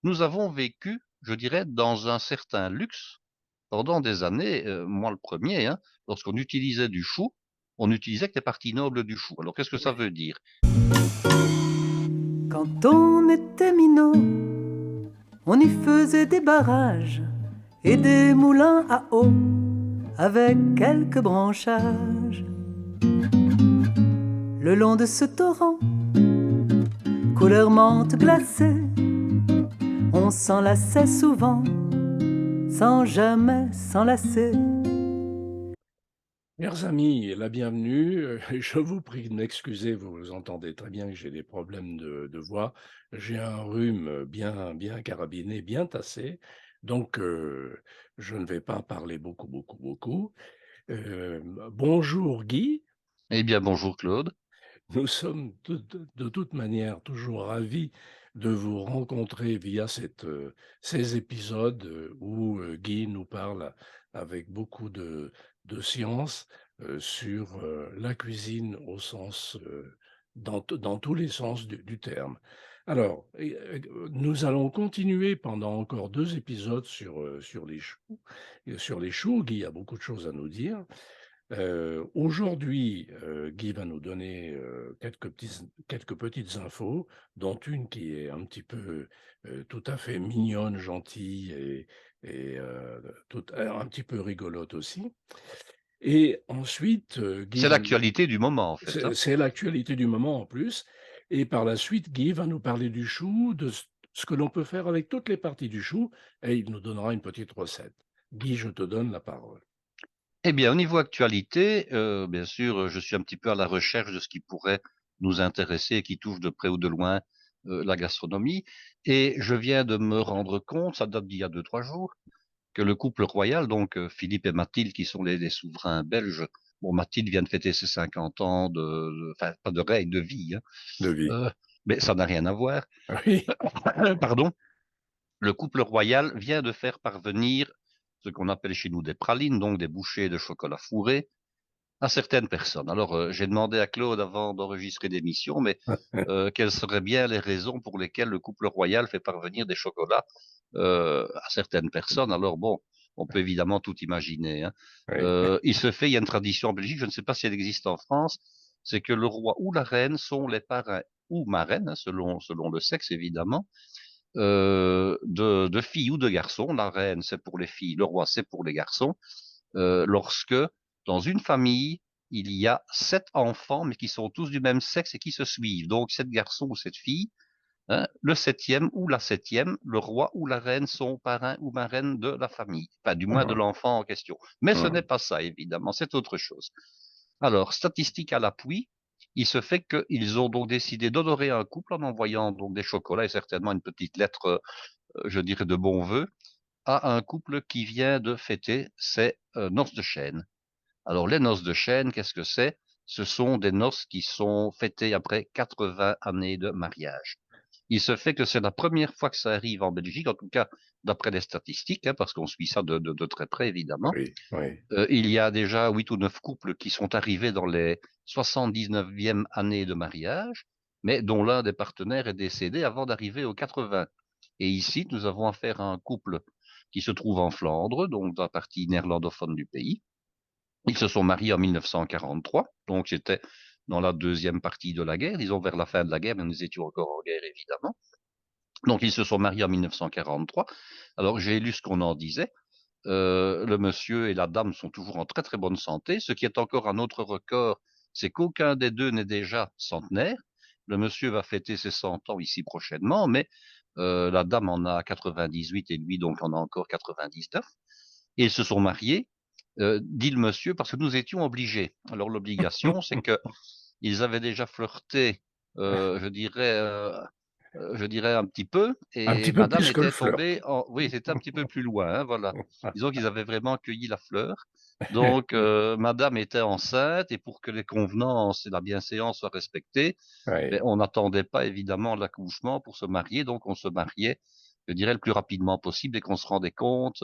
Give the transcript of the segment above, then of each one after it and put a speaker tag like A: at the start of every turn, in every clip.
A: nous avons vécu, je dirais, dans un certain luxe pendant des années, moi le premier, hein, lorsqu'on utilisait du chou, on utilisait que les parties nobles du chou. Alors qu'est-ce que ça
B: Oui.
A: veut dire?
C: Quand on était minot, on y faisait des barrages et des moulins à eau avec quelques branchages. Le long de ce torrent, couleur menthe glacée, on s'enlaçait souvent, sans jamais s'enlacer.
B: Chers amis, la bienvenue. Je vous prie de m'excuser, vous entendez très bien que j'ai des problèmes de voix. J'ai un rhume bien carabiné, bien tassé, donc je ne vais pas parler beaucoup. Euh, Bonjour Guy,
A: Eh bien, bonjour Claude.
B: nous sommes de toute manière toujours ravis de vous rencontrer via ces épisodes où Guy nous parle avec beaucoup de science sur la cuisine au sens, dans tous les sens du terme. Alors, nous allons continuer pendant encore 2 épisodes sur les choux. Sur les choux, Guy a beaucoup de choses à nous dire. Aujourd'hui, Guy va nous donner quelques petites infos, dont une qui est un petit peu tout à fait mignonne, gentille et un petit peu rigolote aussi. Et ensuite, Guy
A: C'est
B: va nous...
A: l'actualité du moment, en fait, hein.
B: C'est l'actualité du moment en plus. Et par la suite, Guy va nous parler du chou, de ce que l'on peut faire avec toutes les parties du chou, et il nous donnera une petite recette. Guy, je te donne la parole.
A: Eh bien, au niveau actualité, bien sûr, je suis un petit peu à la recherche de ce qui pourrait nous intéresser et qui touche de près ou de loin la gastronomie. Et je viens de me rendre compte, ça date d'il y a 2, 3 jours, que le couple royal, donc Philippe et Mathilde, qui sont les souverains belges, bon, Mathilde vient de fêter ses 50 ans enfin, pas de règne, de vie, hein,
B: De vie.
A: euh, mais ça n'a rien à voir.
B: Oui.
A: Pardon. Le couple royal vient de faire parvenir ce qu'on appelle chez nous des pralines, donc des bouchées de chocolat fourré, à certaines personnes. Alors, j'ai demandé à Claude avant d'enregistrer l'émission, mais quelles seraient bien les raisons pour lesquelles le couple royal fait parvenir des chocolats à certaines personnes. Alors bon, on peut évidemment tout imaginer, hein.
B: Oui.
A: Il se fait, il y a une tradition en Belgique, je ne sais pas si elle existe en France, c'est que le roi ou la reine sont les parrains ou marraines, hein, selon le sexe évidemment, de filles ou de garçons. La reine, c'est pour les filles, le roi, c'est pour les garçons. Lorsque, dans une famille, il y a 7 enfants, mais qui sont tous du même sexe et qui se suivent. Donc, 7 garçons ou 7 filles, hein, le septième ou la septième, le roi ou la reine sont parrain ou marraine de la famille, enfin, du moins de
B: Ah,
A: l'enfant en question. Mais ce n'est
B: ah,
A: pas ça, évidemment, c'est autre chose. Alors, statistique à l'appui, il se fait qu'ils ont donc décidé d'honorer un couple en envoyant donc des chocolats et certainement une petite lettre, je dirais, de bon vœu à un couple qui vient de fêter ses noces de chêne. Alors, les noces de chêne, qu'est-ce que c'est? Ce sont des noces qui sont fêtées après 80 années de mariage. Il se fait que c'est la première fois que ça arrive en Belgique, en tout cas d'après les statistiques, hein, parce qu'on suit ça de très près, évidemment.
B: oui, oui.
A: Il y a déjà 8 ou 9 couples qui sont arrivés dans les 79e années de mariage, mais dont l'un des partenaires est décédé avant d'arriver aux 80. Et ici, nous avons affaire à un couple qui se trouve en Flandre, donc dans la partie néerlandophone du pays. Ils se sont mariés en 1943, donc c'était dans la deuxième partie de la guerre, disons vers la fin de la guerre, mais nous étions encore en guerre, évidemment. Donc ils se sont mariés en 1943. Alors j'ai lu ce qu'on en disait. Le monsieur et la dame sont toujours en très très bonne santé. Ce qui est encore un autre record, c'est qu'aucun des deux n'est déjà centenaire. Le monsieur va fêter ses 100 ans ici prochainement, mais la dame en a 98 et lui donc en a encore 99. Et ils se sont mariés, dit le monsieur, parce que nous étions obligés. Alors l'obligation, c'est que ils avaient déjà flirté, je dirais, je dirais un petit peu,
B: Un
A: et
B: petit peu
A: madame
B: plus que le
A: était
B: flirt.
A: tombée en... Oui, c'était un petit peu plus loin, hein, voilà. Disons qu'ils avaient vraiment cueilli la fleur. Donc, madame était enceinte, et pour que les convenances et la bienséance soient respectées, ben,
B: Oui.
A: on n'attendait pas évidemment l'accouchement pour se marier, donc on se mariait, je dirais, le plus rapidement possible, et qu'on se rendait compte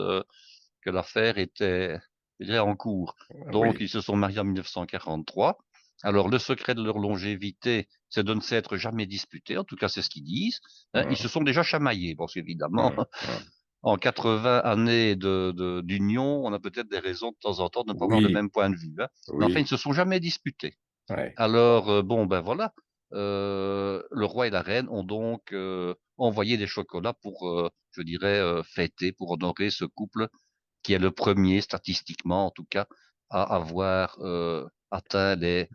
A: que l'affaire était, je dirais, en cours. Donc,
B: Oui.
A: ils se sont mariés en 1943. Alors, le secret de leur longévité, c'est de ne s'être jamais disputés. En tout cas, c'est ce qu'ils disent. Hein. Ils se
B: Hum,
A: sont déjà chamaillés, parce qu'évidemment,
B: hum.
A: en 80 années d'union, on a peut-être des raisons de temps en temps de ne pas avoir le
B: Oui,
A: même point de vue. Hein. Mais enfin, ils ne
B: oui,
A: se sont jamais disputés.
B: ouais.
A: Alors, bon, ben voilà. Le roi et la reine ont donc envoyé des chocolats pour, je dirais, fêter, pour honorer ce couple qui est le premier, statistiquement en tout cas, à avoir atteint les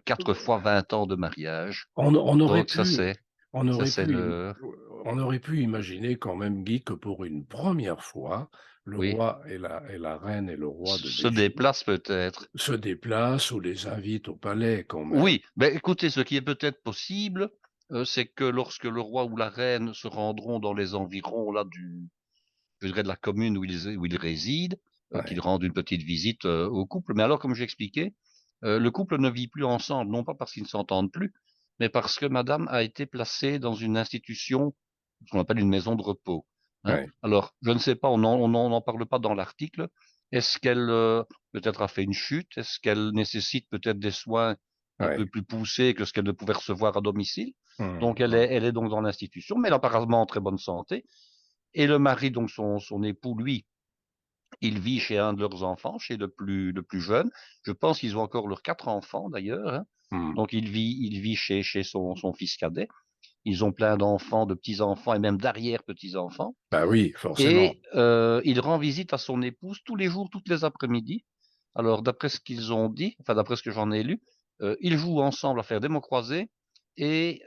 A: 4 fois 20 ans de mariage.
B: On aurait
A: Donc
B: pu, on
A: ça
B: aurait
A: c'est
B: pu,
A: le,
B: on aurait pu imaginer quand même, Guy, que pour une première fois, le
A: oui,
B: roi et la reine et le roi de
A: se
B: Belgique
A: déplace peut-être.
B: se déplacent ou les invitent au palais quand même.
A: Oui, ben écoutez, ce qui est peut-être possible, c'est que lorsque le roi ou la reine se rendront dans les environs là je dirais de la commune où ils résident, qu'ils
B: Ouais,
A: rendent une petite visite au couple. Mais alors, comme j'expliquais, le couple ne vit plus ensemble, non pas parce qu'ils ne s'entendent plus, mais parce que madame a été placée dans une institution, ce qu'on appelle une maison de repos. Hein.
B: ouais,
A: Alors, je ne sais pas, on n'en parle pas dans l'article. Est-ce qu'elle peut-être a fait une chute? Est-ce qu'elle nécessite peut-être des soins un peu
B: ouais.
A: plus poussés que ce qu'elle ne pouvait recevoir à domicile? Donc,
B: Hum.
A: elle est donc dans l'institution, mais elle est apparemment en très bonne santé. Et le mari, donc son époux, lui, il vit chez un de leurs enfants, chez le plus jeune. Je pense qu'ils ont encore leurs 4 enfants d'ailleurs. Hein.
B: Hum.
A: Donc il vit chez son fils cadet. Ils ont plein d'enfants, de petits-enfants et même d'arrière-petits-enfants.
B: Bah oui, forcément.
A: Et il rend visite à son épouse tous les jours, toutes les après-midi. Alors d'après ce qu'ils ont dit, enfin d'après ce que j'en ai lu, ils jouent ensemble à faire des mots croisés et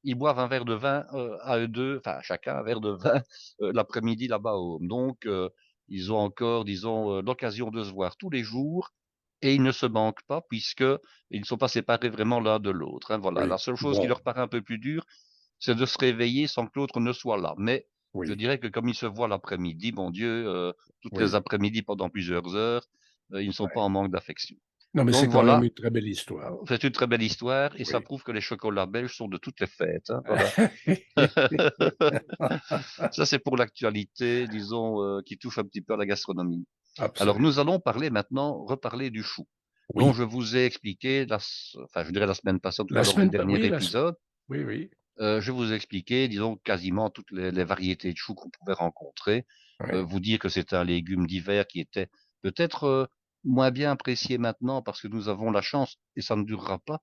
A: ils boivent un verre de vin à eux deux, enfin chacun un verre de vin l'après-midi là-bas au home. Donc ils ont encore, disons, l'occasion de se voir tous les jours et ils ne se manquent pas puisque ils ne sont pas séparés vraiment l'un de l'autre. Hein, voilà. La
B: Oui.
A: seule chose qui
B: Bon,
A: leur paraît un peu plus dure, c'est de se réveiller sans que l'autre ne soit là. Mais je
B: oui,
A: dirais que comme ils se voient l'après-midi, bon Dieu, toutes les
B: oui.
A: après-midi pendant plusieurs heures, ils ne sont pas
B: Ouais.
A: en manque d'affection.
B: Non, mais c'est
A: Donc
B: quand même
A: voilà,
B: une très belle histoire.
A: c'est une très belle histoire et ça
B: Oui.
A: prouve que les chocolats belges sont de toutes les fêtes. Hein, voilà. Ça, c'est pour l'actualité, disons, qui touche un petit peu à la gastronomie. Alors, nous
B: Absolument.
A: allons parler maintenant, reparler du chou, dont
B: Oui.
A: je vous ai expliqué, enfin, je dirais la semaine passée, en tout cas lors du dernier
B: Oui,
A: épisode,
B: oui, oui,
A: je vous ai expliqué, disons, quasiment toutes les variétés de choux qu'on pouvait rencontrer.
B: oui,
A: Vous dire que c'est un légume d'hiver qui était peut-être moins bien apprécié maintenant parce que nous avons la chance, et ça ne durera pas,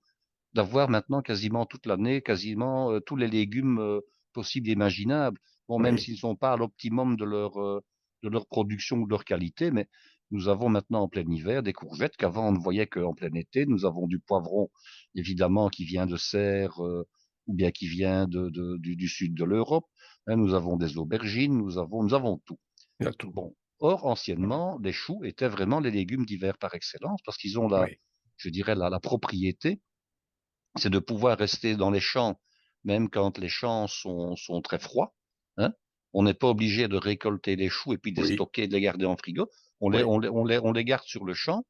A: d'avoir maintenant quasiment toute l'année, quasiment tous les légumes possibles et imaginables. Bon, même
B: oui.
A: s'ils ne sont pas à l'optimum de leur production ou de leur qualité, mais nous avons maintenant en plein hiver des courgettes qu'avant on ne voyait qu'en plein été. Nous avons du poivron, évidemment, qui vient de serre ou bien qui vient du sud de l'Europe. Hein, nous avons des aubergines, nous avons tout.
B: Il y a tout.
A: Bon. Or, anciennement, les choux étaient vraiment les légumes d'hiver par excellence parce qu'ils ont
B: Oui,
A: je dirais, la propriété, c'est de pouvoir rester dans les champs, même quand les champs sont très froids. Hein. On n'est pas obligé de récolter les choux et puis de les
B: oui,
A: stocker, de les garder en frigo.
B: oui,
A: On les garde sur le champ.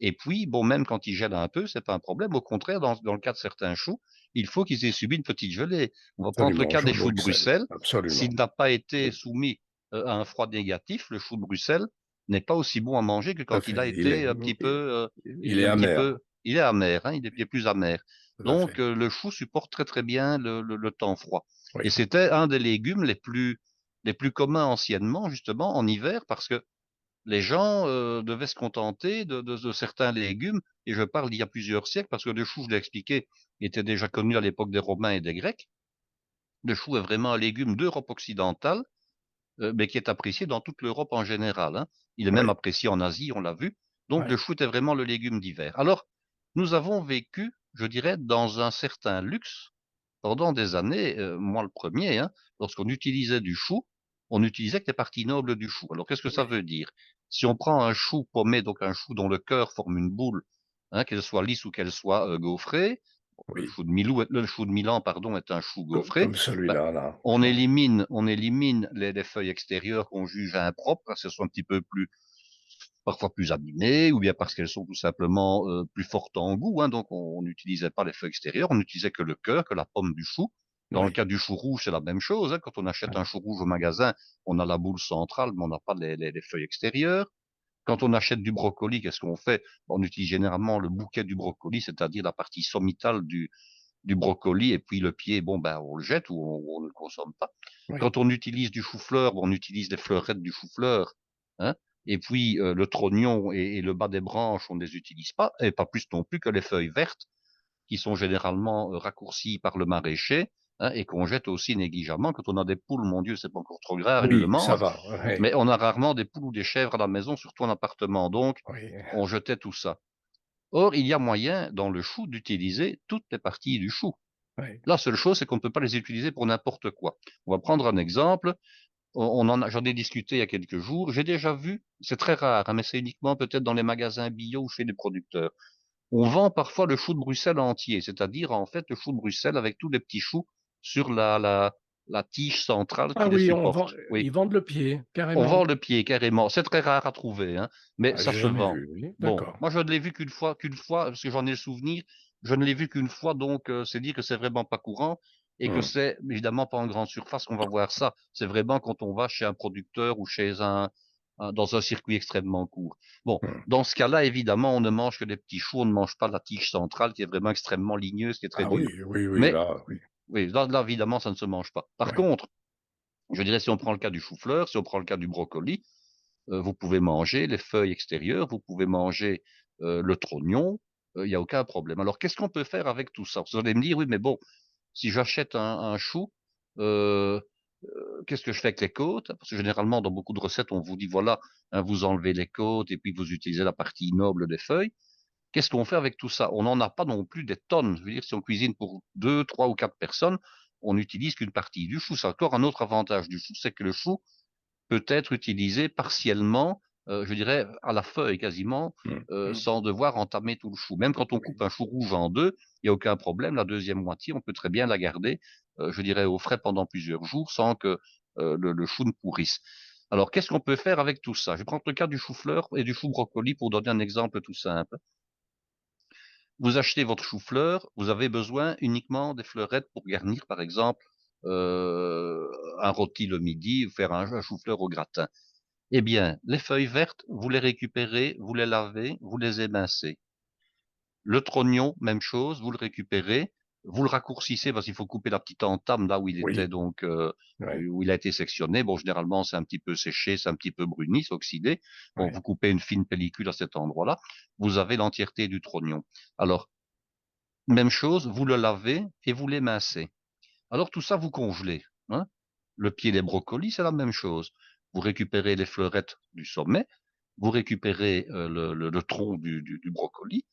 A: Et puis, bon, même quand ils gèlent un peu, c'est pas un problème. Au contraire, dans le cas de certains choux, il faut qu'ils aient subi une petite gelée. On va prendre le
B: absolument.
A: cas
B: Chou
A: des
B: de
A: choux de
B: Bruxelles,
A: Bruxelles. S'il
B: absolument.
A: n'a pas été
B: Oui,
A: soumis à un froid négatif, le chou de Bruxelles n'est pas aussi bon à manger que
B: tout à
A: quand il a
B: fait.
A: été un petit peu,
B: Il est amer,
A: il est amer, hein, il est plus amer.
B: tout à
A: Donc,
B: fait.
A: le chou supporte très très bien le temps froid. Et
B: Oui,
A: c'était un des légumes les plus communs anciennement, justement, en hiver, parce que les gens devaient se contenter de certains légumes. Et je parle d'il y a plusieurs siècles, parce que le chou, je l'ai expliqué, était déjà connu à l'époque des Romains et des Grecs. Le chou est vraiment un légume d'Europe occidentale, mais qui est apprécié dans toute l'Europe en général. Hein. Il est même
B: oui,
A: apprécié en Asie, on l'a vu. Donc, le
B: oui,
A: chou était vraiment le légume d'hiver. Alors, nous avons vécu, je dirais, dans un certain luxe pendant des années, moi le premier, hein, lorsqu'on utilisait du chou, on utilisait que les parties nobles du chou. Alors qu'est-ce que ça
B: oui,
A: veut dire? Si on prend un chou paumé, donc un chou dont le cœur forme une boule, hein, qu'elle soit lisse ou qu'elle soit gaufrée,
B: oui.
A: le chou de Milan, pardon, est un chou gaufré,
B: Comme
A: ben,
B: celui-là, là.
A: on élimine les feuilles extérieures qu'on juge impropres, parce qu'elles sont un petit peu plus, parfois plus abîmées, ou bien parce qu'elles sont tout simplement plus fortes en goût. Hein, donc on n'utilisait pas les feuilles extérieures, on n'utilisait que le cœur, que la pomme du chou. Dans le
B: Oui,
A: cas du chou rouge, c'est la même chose. Hein, quand on achète
B: oui,
A: un chou rouge au magasin, on a la boule centrale, mais on n'a pas les feuilles extérieures. Quand on achète du brocoli, qu'est-ce qu'on fait? On utilise généralement le bouquet du brocoli, c'est-à-dire la partie sommitale du brocoli, et puis le pied, bon, ben, on le jette ou on ne le consomme pas.
B: Oui.
A: Quand on utilise du chou-fleur, on utilise les fleurettes du chou-fleur, hein, et puis le trognon et le bas des branches, on ne les utilise pas, et pas plus non plus que les feuilles vertes, qui sont généralement raccourcies par le maraîcher, hein, et qu'on jette aussi négligemment. Quand on a des poules, mon Dieu, c'est pas encore trop grave, elles le
B: Oui, ça
A: mangent,
B: va. Ouais.
A: mais on a rarement des poules ou des chèvres à la maison, surtout en appartement, donc
B: Oui.
A: on jetait tout ça. Or, il y a moyen, dans le chou, d'utiliser toutes les parties du chou.
B: Oui.
A: La seule chose, c'est qu'on ne peut pas les utiliser pour n'importe quoi. On va prendre un exemple. J'en ai discuté il y a quelques jours. J'ai déjà vu, c'est très rare, hein, mais c'est uniquement peut-être dans les magasins bio ou chez les producteurs. On vend parfois le chou de Bruxelles entier, c'est-à-dire en fait le chou de Bruxelles avec tous les petits choux sur la tige centrale
B: Ah
A: qui les
B: oui,
A: supporte. Oui,
B: ils vendent le pied,
A: on
B: carrément.
A: vend le pied carrément. C'est très rare à trouver, hein, mais
B: Ah,
A: ça
B: j'ai
A: se
B: jamais
A: vend.
B: vu, oui,
A: Bon,
B: d'accord.
A: moi je ne l'ai vu qu'une fois, parce que j'en ai le souvenir. Je ne l'ai vu qu'une fois, donc c'est dire que c'est vraiment pas courant et que
B: Mmh.
A: c'est évidemment pas en grande surface qu'on va voir ça. C'est vraiment quand on va chez un producteur ou chez dans un circuit extrêmement court. Bon,
B: Mmh.
A: dans ce cas-là, évidemment, on ne mange que des petits choux, on ne mange pas la tige centrale qui est vraiment extrêmement ligneuse, qui est très
B: Ah
A: dure.
B: oui, oui, oui,
A: Mais
B: là, oui.
A: oui, là évidemment, ça ne se mange pas. Par
B: Ouais.
A: contre, je dirais, si on prend le cas du chou-fleur, si on prend le cas du brocoli, vous pouvez manger les feuilles extérieures, vous pouvez manger le trognon, il n'y a aucun problème. Alors, qu'est-ce qu'on peut faire avec tout ça? Vous allez me dire, oui, mais bon, si j'achète un chou, euh, qu'est-ce que je fais avec les côtes? Parce que généralement, dans beaucoup de recettes, on vous dit, voilà, hein, vous enlevez les côtes et puis vous utilisez la partie noble des feuilles. Qu'est-ce qu'on fait avec tout ça? On n'en a pas non plus des tonnes. Je veux dire, si on cuisine pour 2, 3 ou 4 personnes, on n'utilise qu'une partie du chou. C'est encore un autre avantage du chou, c'est que le chou peut être utilisé partiellement, je dirais à la feuille quasiment,
B: Mmh. Mmh.
A: sans devoir entamer tout le chou. Même quand on
B: Oui.
A: coupe un chou rouge en deux, il y a aucun problème. La deuxième moitié, on peut très bien la garder, je dirais au frais pendant plusieurs jours sans que le chou ne pourrisse. Alors, qu'est-ce qu'on peut faire avec tout ça? Je vais prendre le cas du chou-fleur et du chou-brocoli pour donner un exemple tout simple. Vous achetez votre chou-fleur, vous avez besoin uniquement des fleurettes pour garnir, par exemple, un rôti le midi ou faire un chou-fleur au gratin. Eh bien, les feuilles vertes, vous les récupérez, vous les lavez, vous les émincez. Le trognon, même chose, vous le récupérez, vous le raccourcissez parce qu'il faut couper la petite entame là où il était
B: Oui,
A: donc
B: ouais,
A: où il a été sectionné. Bon, généralement c'est un petit peu séché, c'est un petit peu bruni, c'est oxydé. Bon,
B: ouais.
A: vous coupez une fine pellicule à cet endroit-là, vous avez l'entièreté du trognon. Alors, même chose, vous le lavez et vous l'émincez. Alors tout ça, vous congelez, hein. Le pied des brocolis, c'est la même chose. Vous récupérez les fleurettes du sommet, vous récupérez le tronc du brocoli,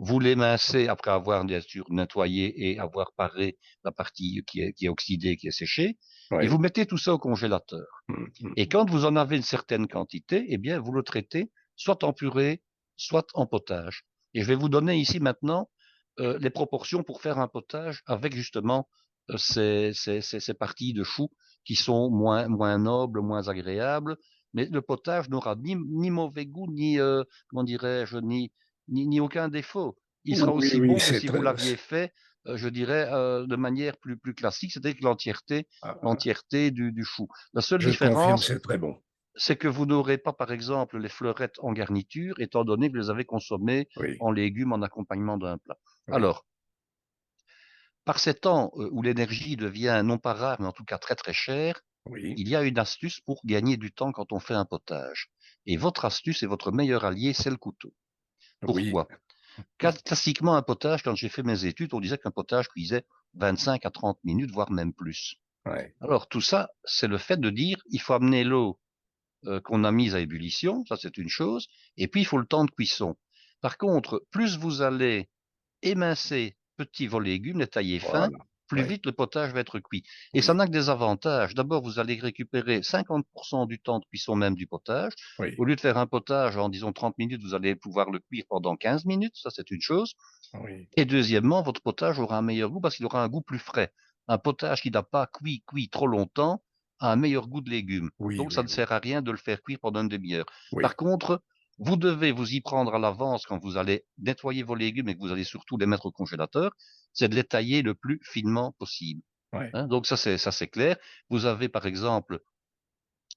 A: vous l'émincez après avoir bien sûr nettoyé et avoir paré la partie qui est oxydée, qui est séchée, et vous
B: Ouais.
A: mettez tout ça au congélateur.
B: Mmh
A: Et
B: mh.
A: quand vous en avez une certaine quantité, eh bien, vous le traitez soit en purée, soit en potage. Et je vais vous donner ici maintenant les proportions pour faire un potage avec justement ces parties de choux qui sont moins nobles, moins agréables. Mais le potage n'aura ni mauvais goût, ni, comment dirais-je, ni aucun défaut. Il sera
B: Oui,
A: aussi
B: oui,
A: bon que
B: c'est
A: si vous
B: très
A: l'aviez fait, je dirais, de manière plus classique, c'est-à-dire que
B: ah,
A: l'entièreté du chou. La seule
B: je confirme,
A: différence,
B: c'est très bon.
A: c'est que vous n'aurez pas, par exemple, les fleurettes en garniture, étant donné que vous les avez consommées
B: Oui,
A: en légumes en accompagnement d'un plat.
B: oui,
A: Alors, par ces temps où l'énergie devient non pas rare, mais en tout cas très très chère,
B: oui,
A: il y a une astuce pour gagner du temps quand on fait un potage. Et votre astuce et votre meilleur allié, c'est le couteau.
B: oui,
A: Pourquoi? Classiquement, un potage, quand j'ai fait mes études, on disait qu'un potage cuisait 25 à 30 minutes, voire même plus.
B: ouais,
A: Alors, tout ça, c'est le fait de dire, il faut amener l'eau qu'on a mise à ébullition, ça c'est une chose, et puis il faut le temps de cuisson. Par contre, plus vous allez émincer petits vos légumes, les tailler fins,
B: voilà,
A: plus
B: oui,
A: vite le potage va être cuit. Et ça
B: oui,
A: n'a que des avantages. D'abord, vous allez récupérer 50% du temps de cuisson même du potage.
B: oui,
A: Au lieu de faire un potage en, disons, 30 minutes, vous allez pouvoir le cuire pendant 15 minutes, ça c'est une chose.
B: oui,
A: Et deuxièmement, votre potage aura un meilleur goût parce qu'il aura un goût plus frais. Un potage qui n'a pas cuit trop longtemps a un meilleur goût de légumes.
B: oui,
A: Donc, ça
B: oui,
A: ne
B: oui,
A: sert à rien de le faire cuire pendant une demi-heure. Par
B: oui,
A: contre, vous devez vous y prendre à l'avance quand vous allez nettoyer vos légumes et que vous allez surtout les mettre au congélateur, c'est de les tailler le plus finement possible.
B: ouais,
A: Hein, donc, ça, c'est clair. Vous avez, par exemple,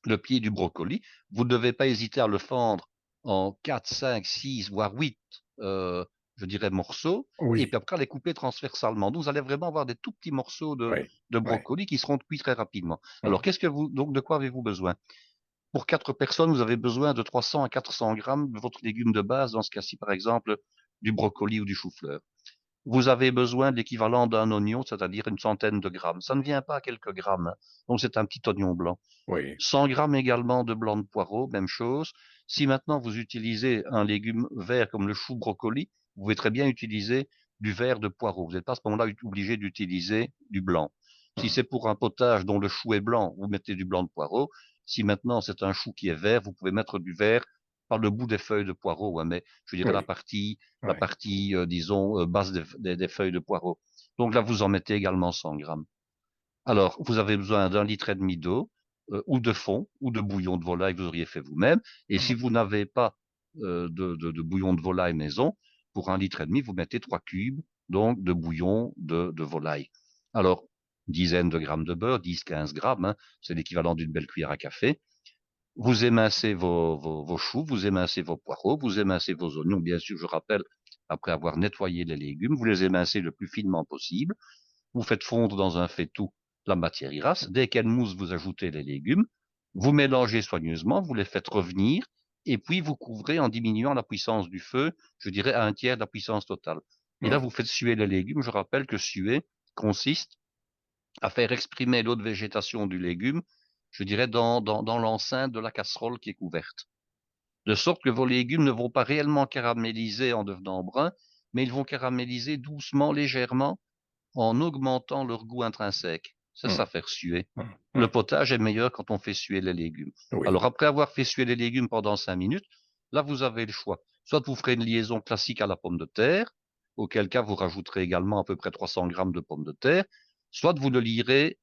A: le pied du brocoli. Vous ne devez pas hésiter à le fendre en 4, 5, 6, voire 8, je dirais, morceaux, et puis
B: Oui,
A: après les couper transversalement. Donc, vous allez vraiment avoir des tout petits morceaux
B: oui,
A: de
B: oui.
A: brocoli qui seront cuits très rapidement. Alors,
B: Hum,
A: donc, de quoi avez-vous besoin? Pour 4 personnes, vous avez besoin de 300 à 400 grammes de votre légume de base, dans ce cas-ci, par exemple, du brocoli ou du chou-fleur. Vous avez besoin de l'équivalent d'un oignon, c'est-à-dire une centaine de grammes. Ça ne vient pas à quelques grammes, hein. Donc, c'est un petit oignon blanc.
B: oui.
A: 100 grammes également de blanc de poireau, même chose. Si maintenant vous utilisez un légume vert comme le chou brocoli, vous pouvez très bien utiliser du vert de poireau. Vous n'êtes pas à ce moment-là obligé d'utiliser du blanc. Si
B: Hum,
A: c'est pour un potage dont le chou est blanc, vous mettez du blanc de poireau. Si maintenant c'est un chou qui est vert, vous pouvez mettre du vert par le bout des feuilles de poireau, hein, mais je dirais
B: oui,
A: la
B: oui.
A: partie disons, basse des feuilles de poireau. Donc là, vous en mettez également 100 grammes. Alors, vous avez besoin d'un litre et demi d'eau, ou de fond, ou de bouillon de volaille que vous auriez fait vous-même. Et si
B: Hum,
A: vous n'avez pas de bouillon de volaille maison, pour un litre et demi, vous mettez 3 cubes donc de bouillon de volaille. Alors, dizaine de grammes de beurre, 10-15 grammes, hein, c'est l'équivalent d'une belle cuillère à café. Vous émincez vos choux, vous émincez vos poireaux, vous émincez vos oignons, bien sûr, je rappelle, après avoir nettoyé les légumes, vous les émincez le plus finement possible. Vous faites fondre dans un faitout la matière grasse. Dès qu'elle mousse, vous ajoutez les légumes. Vous mélangez soigneusement, vous les faites revenir, et puis vous couvrez en diminuant la puissance du feu, je dirais à un tiers de la puissance totale. Et là,
B: hum.
A: vous faites suer les légumes. Je rappelle que suer consiste à faire exprimer l'eau de végétation du légume, je dirais, dans l'enceinte de la casserole qui est couverte. De sorte que vos légumes ne vont pas réellement caraméliser en devenant bruns, mais ils vont caraméliser doucement, légèrement, en augmentant leur goût intrinsèque. C'est
B: Hum,
A: ça, faire suer.
B: hum,
A: Le
B: hum.
A: potage est meilleur quand on fait suer les légumes.
B: Oui,
A: Alors, après avoir fait suer les légumes pendant 5 minutes, là, vous avez le choix. Soit vous ferez une liaison classique à la pomme de terre, auquel cas vous rajouterez également à peu près 300 grammes de pommes de terre, soit vous le lierez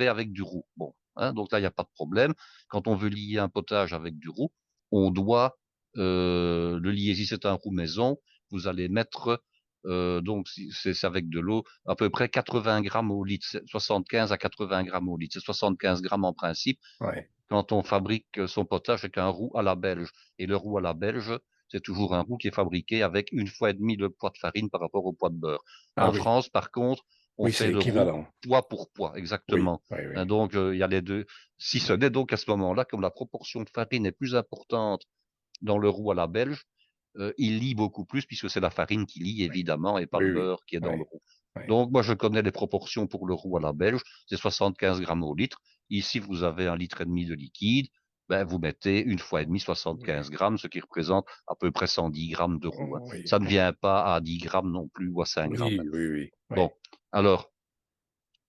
A: avec du roux. Bon, hein, donc là, il n'y a pas de problème. Quand on veut lier un potage avec du roux, on doit le lier. Si c'est un roux maison, vous allez mettre donc c'est avec de l'eau, à peu près 80 grammes au litre, 75 à 80 grammes au litre. C'est 75 grammes en principe
B: oui.
A: quand on fabrique son potage avec un roux à la belge. Et le roux à la belge, c'est toujours un roux qui est fabriqué avec 1,5 fois le poids de farine par rapport au poids de beurre.
B: Ah
A: En
B: oui,
A: France, par contre, on
B: oui, c'est
A: fait le roux
B: l'équivalent.
A: poids pour poids,
B: Oui,
A: exactement.
B: oui, oui.
A: Hein, donc, il y a les deux. Si ce n'est donc à ce moment-là, comme la proportion de farine est plus importante dans le roux à la belge, il lie beaucoup plus puisque c'est la farine qui lie
B: Oui,
A: évidemment et pas le
B: oui, oui,
A: beurre qui est dans le
B: oui,
A: roux.
B: oui,
A: Donc moi je connais les proportions pour le roux à la belge, c'est 75 grammes au litre. Ici vous avez un litre et demi de liquide, ben, vous mettez 1,5 fois 75 grammes, ce qui représente à peu près 110 grammes de roux, hein.
B: oui,
A: Ça ne vient pas à 10 grammes non plus ou à 5 grammes, hein.
B: oui, oui, oui, oui,
A: Bon, alors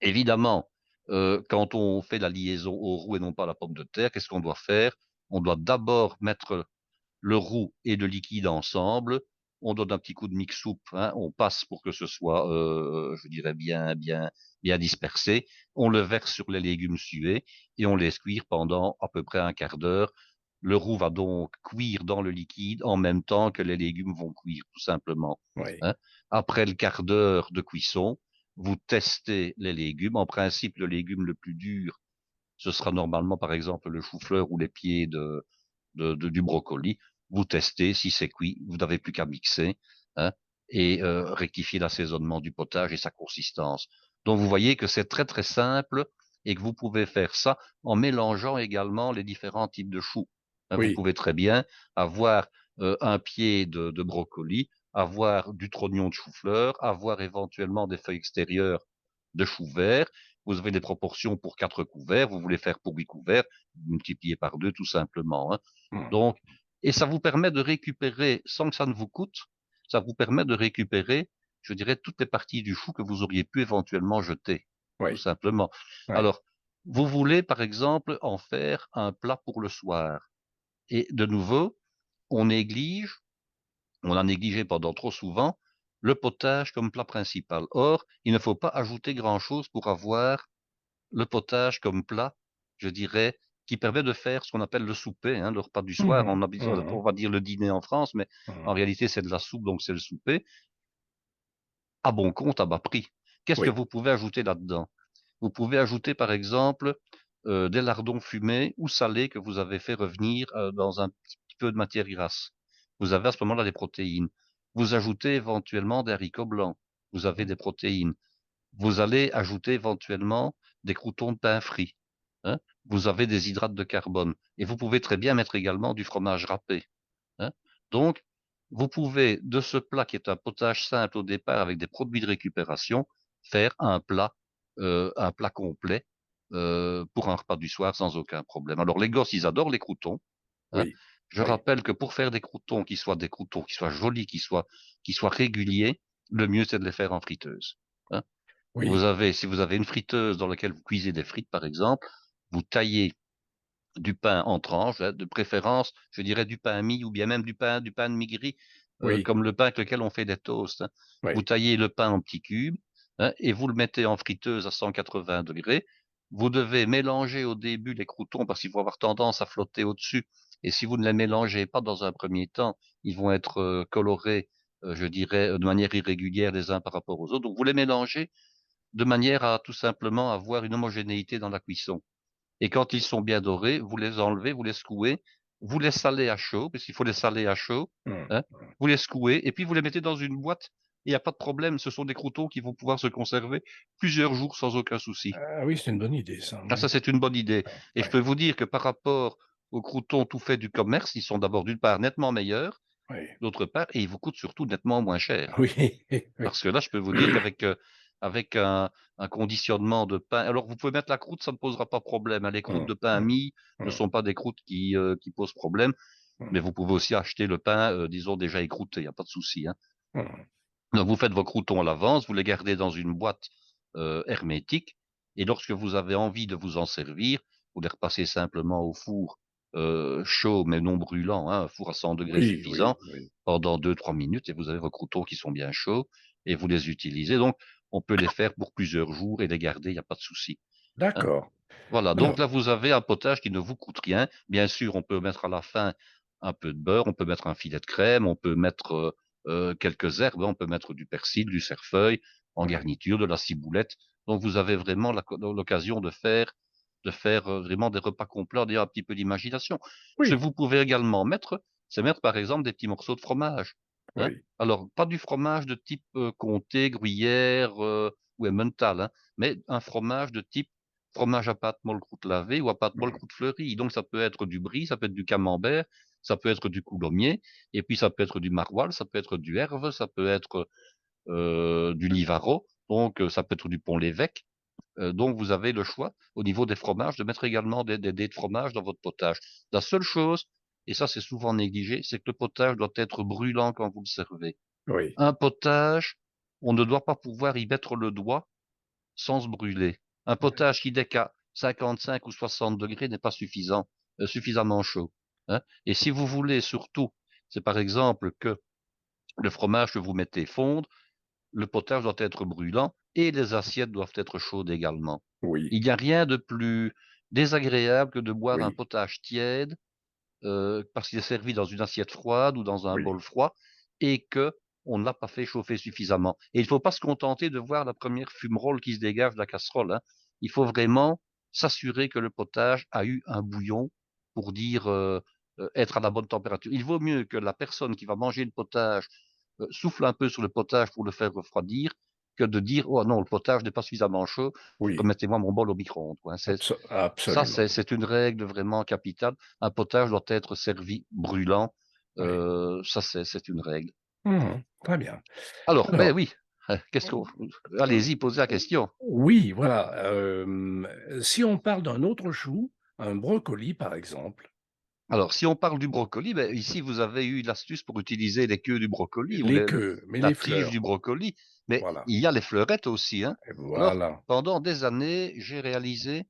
A: évidemment, quand on fait la liaison au roux et non pas à la pomme de terre, qu'est-ce qu'on doit faire? On doit d'abord mettre le roux et le liquide ensemble. On donne un petit coup de mix-soupe, hein, on passe pour que ce soit, je dirais bien dispersé. On le verse sur les légumes sués et on laisse cuire pendant à peu près un quart d'heure. Le roux va donc cuire dans le liquide en même temps que les légumes vont cuire, tout simplement,
B: oui,
A: hein. Après le quart d'heure de cuisson, vous testez les légumes. En principe, le légume le plus dur, ce sera normalement, par exemple, le chou-fleur ou les pieds du brocoli. Vous testez, si c'est cuit, vous n'avez plus qu'à mixer, hein, et rectifier l'assaisonnement du potage et sa consistance. Donc vous voyez que c'est très très simple et que vous pouvez faire ça en mélangeant également les différents types de choux, hein. Vous
B: oui,
A: pouvez très bien avoir un pied de brocoli, avoir du trognon de chou-fleur, avoir éventuellement des feuilles extérieures de chou vert. Vous avez des proportions pour 4 couverts, vous voulez faire pour 8 couverts, vous multipliez par 2 tout simplement, hein.
B: hum,
A: Donc, et ça vous permet de récupérer, sans que ça ne vous coûte, ça vous permet de récupérer, je dirais, toutes les parties du chou que vous auriez pu éventuellement jeter, tout
B: oui,
A: simplement.
B: oui,
A: Alors, vous voulez, par exemple, en faire un plat pour le soir. Et de nouveau, on néglige, on a négligé pendant trop souvent, le potage comme plat principal. Or, il ne faut pas ajouter grand-chose pour avoir le potage comme plat, je dirais, qui permet de faire ce qu'on appelle le souper, hein, le repas du soir.
B: mhm,
A: On
B: mhm,
A: va dire le dîner en France, mais en
B: mhm.
A: réalité, c'est de la soupe, donc c'est le souper. À bon compte, à bas prix. Qu'est-ce que
B: Oui,
A: vous pouvez ajouter là-dedans? Vous pouvez ajouter, par exemple, des lardons fumés ou salés que vous avez fait revenir dans un peu de matière grasse. Vous avez à ce moment-là des protéines. Vous ajoutez éventuellement des haricots blancs. Vous avez des protéines. Vous allez ajouter éventuellement des croûtons de pain frits, hein. Vous avez des hydrates de carbone et vous pouvez très bien mettre également du fromage râpé, hein. Donc, vous pouvez, de ce plat qui est un potage simple au départ avec des produits de récupération, faire un plat complet pour un repas du soir sans aucun problème. Alors, les gosses, ils adorent les croûtons, hein.
B: Oui,
A: Je
B: oui,
A: rappelle que pour faire des croûtons qui soient jolis, qui soient réguliers, le mieux, c'est de les faire en friteuse, hein.
B: oui,
A: Si vous avez une friteuse dans laquelle vous cuisez des frites, par exemple, vous taillez du pain en tranches, hein, de préférence, je dirais du pain mie ou bien même du pain de mie gris,
B: oui,
A: comme le pain avec lequel on fait des toasts, hein. Vous
B: oui.
A: taillez le pain en petits cubes, hein, et vous le mettez en friteuse à 180 degrés. Vous devez mélanger au début les croûtons parce qu'ils vont avoir tendance à flotter au-dessus. Et si vous ne les mélangez pas dans un premier temps, ils vont être colorés, je dirais, de manière irrégulière les uns par rapport aux autres. Donc vous les mélangez de manière à tout simplement avoir une homogénéité dans la cuisson. Et quand ils sont bien dorés, vous les enlevez, vous les secouez, vous les salez à chaud, parce qu'il faut les saler à chaud,
B: Mmh.
A: hein. Vous les secouez et puis vous les mettez dans une boîte. Il n'y a pas de problème, ce sont des croûtons qui vont pouvoir se conserver plusieurs jours sans aucun souci.
B: Ah oui, c'est une bonne idée ça,
A: Ah,
B: oui.
A: ça, c'est une bonne idée.
B: Ouais,
A: Et je
B: ouais,
A: peux vous dire que par rapport aux croûtons tout faits du commerce, ils sont d'abord d'une part nettement meilleurs,
B: ouais.
A: d'autre part, et ils vous coûtent surtout nettement moins cher.
B: Oui, oui.
A: Parce que là, je peux vous dire qu'avec avec un conditionnement de pain, alors vous pouvez mettre la croûte, ça ne posera pas problème, hein. Les croûtes
B: Mmh,
A: de pain
B: mmh,
A: mie ne
B: mmh,
A: sont pas des croûtes qui posent problème,
B: mmh,
A: mais vous pouvez aussi acheter le pain, disons déjà écrouté, il y a pas de souci, hein.
B: mmh.
A: Donc vous faites vos croûtons à l'avance, vous les gardez dans une boîte, hermétique et lorsque vous avez envie de vous en servir, vous les repassez simplement au four, chaud mais non brûlant, hein, un four à 100 degrés
B: Oui,
A: suffisant,
B: oui, oui.
A: pendant 2-3 minutes et vous avez vos croûtons qui sont bien chauds et vous les utilisez. Donc on peut les faire pour plusieurs jours et les garder, il y a pas de souci, hein.
B: D'accord.
A: Voilà, donc
B: Alors
A: là, vous avez un potage qui ne vous coûte rien. Bien sûr, on peut mettre à la fin un peu de beurre, on peut mettre un filet de crème, on peut mettre quelques herbes, on peut mettre du persil, du cerfeuil en
B: ouais,
A: garniture, de la ciboulette. Donc vous avez vraiment l'occasion de faire vraiment des repas complets en ayant un petit peu d'imagination. Ce que
B: oui,
A: vous pouvez également mettre, c'est mettre par exemple des petits morceaux de fromage, hein.
B: oui,
A: Alors, pas du fromage de type comté, gruyère ou emmental, hein, mais un fromage de type fromage à pâte molle croûte lavée ou à pâte molle
B: mmh,
A: croûte fleurie. Donc ça peut être du brie, ça peut être du camembert, ça peut être du coulommiers et puis ça peut être du maroilles, ça peut être du herve, ça peut être, du livaro, donc ça peut être du pont l'évêque. Donc vous avez le choix au niveau des fromages de mettre également des dés de fromage dans votre potage. La seule chose, et ça c'est souvent négligé, c'est que le potage doit être brûlant quand vous le servez.
B: oui,
A: Un potage, on ne doit pas pouvoir y mettre le doigt sans se brûler. Un potage qui n'est qu'à 55 ou 60 degrés n'est pas suffisant, suffisamment chaud, hein. Et si vous voulez surtout, c'est par exemple que le fromage que vous mettez fondre, le potage doit être brûlant et les assiettes doivent être chaudes également.
B: oui,
A: Il n'y a rien de plus désagréable que de boire un
B: oui,
A: potage tiède, parce qu'il est servi dans une assiette froide ou dans un
B: oui,
A: bol froid et que on ne l'a pas fait chauffer suffisamment. Et il ne faut pas se contenter de voir la première fumerole qui se dégage de la casserole, hein. Il faut vraiment s'assurer que le potage a eu un bouillon pour dire, être à la bonne température. Il vaut mieux que la personne qui va manger le potage, souffle un peu sur le potage pour le faire refroidir que de dire: «Oh non, le potage n'est pas suffisamment chaud,
B: oui,
A: remettez-moi mon bol au micro-ondes», quoi, hein. Ça,
B: absolument.
A: c'est une règle vraiment capitale. Un potage doit être servi brûlant,
B: Oui.
A: ça c'est une règle.
B: Mmh, très bien.
A: Alors,
B: Alors,
A: beh, oui, qu'est-ce qu'on allez-y, posez la question.
B: oui, voilà, si on parle d'un autre chou, un brocoli par exemple,
A: Alors, si on parle du brocoli, beh, ici, vous avez eu l'astuce pour utiliser les queues du brocoli ou
B: les
A: les
B: queues, mais
A: la
B: les
A: tige
B: fleurs,
A: du brocoli, mais
B: voilà,
A: il y a les fleurettes aussi, hein.
B: et
A: Alors,
B: voilà,
A: pendant des années, j'ai réalisé,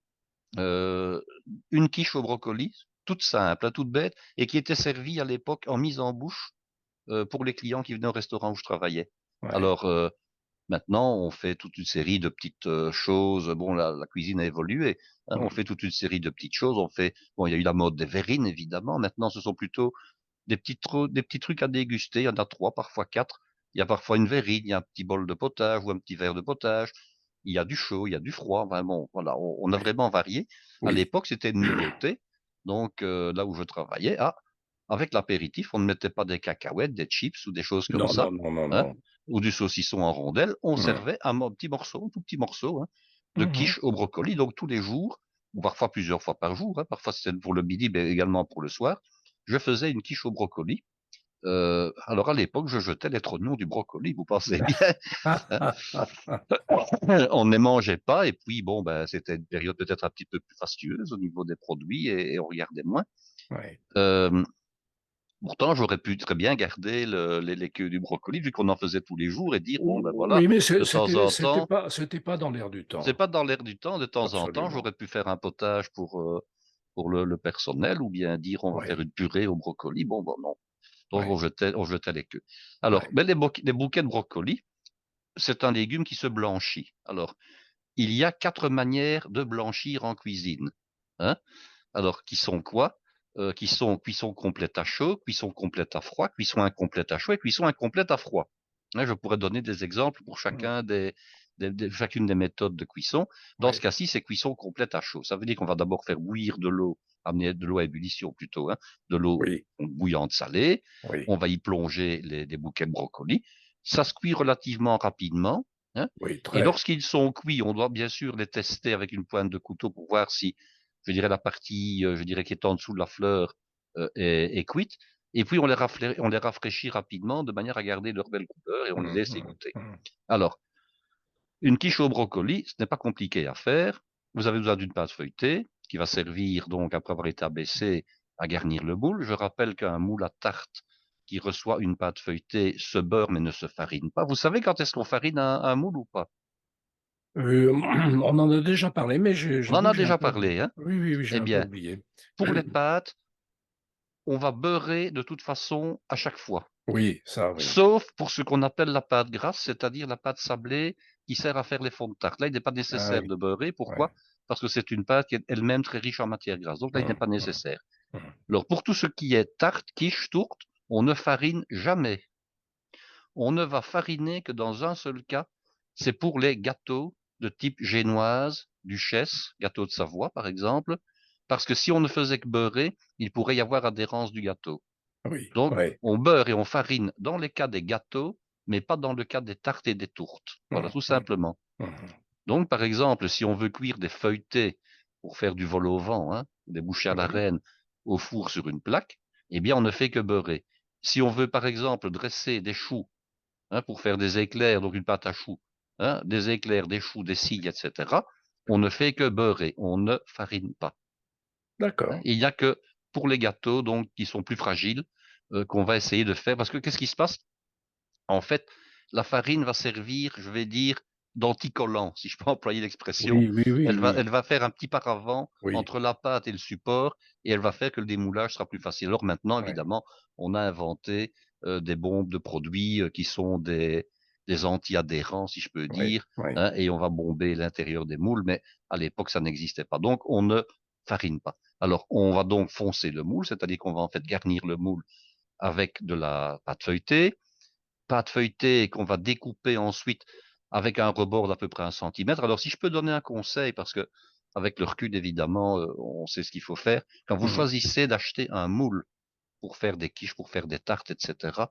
A: heu, une quiche au brocoli, toute simple, hein, toute bête et qui était servie à l'époque en mise en bouche, pour les clients qui venaient au restaurant où je travaillais.
B: ouais,
A: Alors, maintenant, on fait toute une série de petites, choses. Bon, la cuisine a évolué, hein, on
B: mmh,
A: fait toute une série de petites choses. On fait bon, il y a eu la mode des verrines évidemment. Maintenant, ce sont plutôt des petits trucs à déguster. Il y en a 3, parfois 4. Il y a parfois une verrine, il y a un petit bol de potage ou un petit verre de potage. Il y a du chaud, il y a du froid. Enfin bon, voilà, on a
B: oui,
A: vraiment varié. À
B: oui,
A: l'époque, c'était une nouveauté. Donc, là où je travaillais, avec l'apéritif, on ne mettait pas des cacahuètes, des chips ou des choses comme
B: Non,
A: ça,
B: non, non, non,
A: hein,
B: non.
A: ou du saucisson en rondelles. On
B: Mhm.
A: servait un petit morceau, un tout petit morceau, hein, de
B: Mhm.
A: quiche au brocoli, donc tous les jours, ou parfois plusieurs fois par jour, hein, parfois c'était pour le midi, mais également pour le soir, je faisais une quiche au brocoli. Alors à l'époque, je jetais les trognons du brocoli, vous pensez bien, hein. On ne les mangeait pas, et puis bon, ben, c'était une période peut-être un petit peu plus fastueuse au niveau des produits, et on regardait moins.
B: Ouais.
A: Euh, Pourtant, j'aurais pu très bien garder les queues du brocoli, vu qu'on en faisait tous les jours, et dire, bon, ben voilà,
B: Oui, mais
A: de temps en temps,
B: c'était pas dans l'air du
A: c'est
B: temps.
A: pas dans l'air du temps, de temps en temps,
B: Absolument.
A: j'aurais pu faire un potage pour le personnel, ou bien dire, on va faire
B: Oui.
A: une purée au brocoli. Bon, bon, non. Donc,
B: Oui.
A: on jetait les queues. Alors,
B: Oui.
A: mais les bouquets de brocoli, c'est un légume qui se blanchit. Alors, il y a 4 manières de blanchir en cuisine, hein. Alors, qui sont quoi? Qui sont cuisson complète à chaud, cuisson complète à froid, cuisson incomplète à chaud et cuisson incomplète à froid. Hein, je pourrais donner des exemples pour
B: Mhm.
A: chacune des méthodes de cuisson. Dans ce
B: Oui.
A: cas-ci, c'est cuisson complète à chaud. Ça veut dire qu'on va d'abord faire bouillir de l'eau, amener de l'eau à ébullition plutôt, hein, de l'eau
B: Oui.
A: bouillante salée.
B: Oui.
A: On va y plonger des bouquets de brocoli. Ça se cuit relativement rapidement, hein.
B: Oui.
A: Et
B: Très.
A: lorsqu'ils sont cuits, on doit bien sûr les tester avec une pointe de couteau pour voir si, je dirais, la partie, je dirais, qui est en dessous de la fleur est cuite. Et puis on les rafraîchit rapidement de manière à garder leur belle couleur, et on les
B: Mhm.
A: laisse
B: Mhm.
A: égoutter.
B: Mhm.
A: Alors, une quiche au brocoli, ce n'est pas compliqué à faire. Vous avez besoin d'une pâte feuilletée qui va servir donc, après avoir été abaissée, à garnir le moule. Je rappelle qu'un moule à tarte qui reçoit une pâte feuilletée se beurre mais ne se farine pas. Vous savez quand est-ce qu'on farine un moule ou pas?
B: On en a déjà parlé, mais
A: On en
B: j'avoue
A: a
B: que j'ai un
A: déjà
B: peu oublié.
A: parlé, hein?
B: Oui, oui, oui, j'ai
A: Eh
B: un peu
A: bien,
B: oublié.
A: pour les pâtes, on va beurrer de toute façon à chaque fois.
B: Oui, ça, oui.
A: Sauf pour ce qu'on appelle la pâte grasse, c'est-à-dire la pâte sablée qui sert à faire les fonds de tarte. Là, il n'est pas
B: Ah
A: nécessaire
B: oui.
A: de beurrer.
B: Ouais.
A: Pourquoi? Parce que c'est une pâte qui est elle-même très riche en matière grasse. Donc là, il n'est
B: Mhm.
A: pas
B: Mhm.
A: nécessaire.
B: Mhm.
A: Alors, pour tout ce qui est tarte, quiche, tourte, on ne farine jamais. On ne va fariner que dans un seul cas, c'est pour les gâteaux de type génoise, duchesse, gâteau de Savoie par exemple, parce que si on ne faisait que beurrer, il pourrait y avoir adhérence du gâteau.
B: Oui.
A: Donc,
B: Ouais.
A: on beurre et on farine dans les cas des gâteaux, mais pas dans le cas des tartes et des tourtes. Voilà,
B: Mhm.
A: tout
B: Mhm.
A: simplement.
B: Mhm.
A: Donc, par exemple, si on veut cuire des feuilletés pour faire du vol au vent, hein, des bouchées à la
B: Oui.
A: reine au four sur une plaque, eh bien, on ne fait que beurrer. Si on veut, par exemple, dresser des choux, hein, pour faire des éclairs, donc une pâte à choux, hein, des éclairs, des choux, des cygnes, etc., on ne fait que beurrer, on ne farine pas.
B: D'accord.
A: Il n'y a que pour les gâteaux, donc, qui sont plus fragiles, qu'on va essayer de faire. Parce que qu'est-ce qui se passe? En fait, la farine va servir, je vais dire, d'anticollant, si je peux employer l'expression.
B: Oui, oui, oui, oui.
A: Elle va faire un petit paravent
B: Oui.
A: entre la pâte et le support, et elle va faire que le démoulage sera plus facile. Alors maintenant,
B: Ouais.
A: évidemment, on a inventé des bombes de produits qui sont des anti-adhérents, si je peux
B: Oui.
A: dire,
B: Oui.
A: hein, et on va bomber l'intérieur des moules, mais à l'époque, ça n'existait pas. Donc, on ne farine pas. Alors, on va donc foncer le moule, c'est-à-dire qu'on va en fait garnir le moule avec de la pâte feuilletée qu'on va découper ensuite avec un rebord d'à peu près 1 centimètre. Alors, si je peux donner un conseil, parce que avec le recul, évidemment, on sait ce qu'il faut faire. Quand vous
B: Mhm.
A: choisissez d'acheter un moule pour faire des quiches, pour faire des tartes, etc.,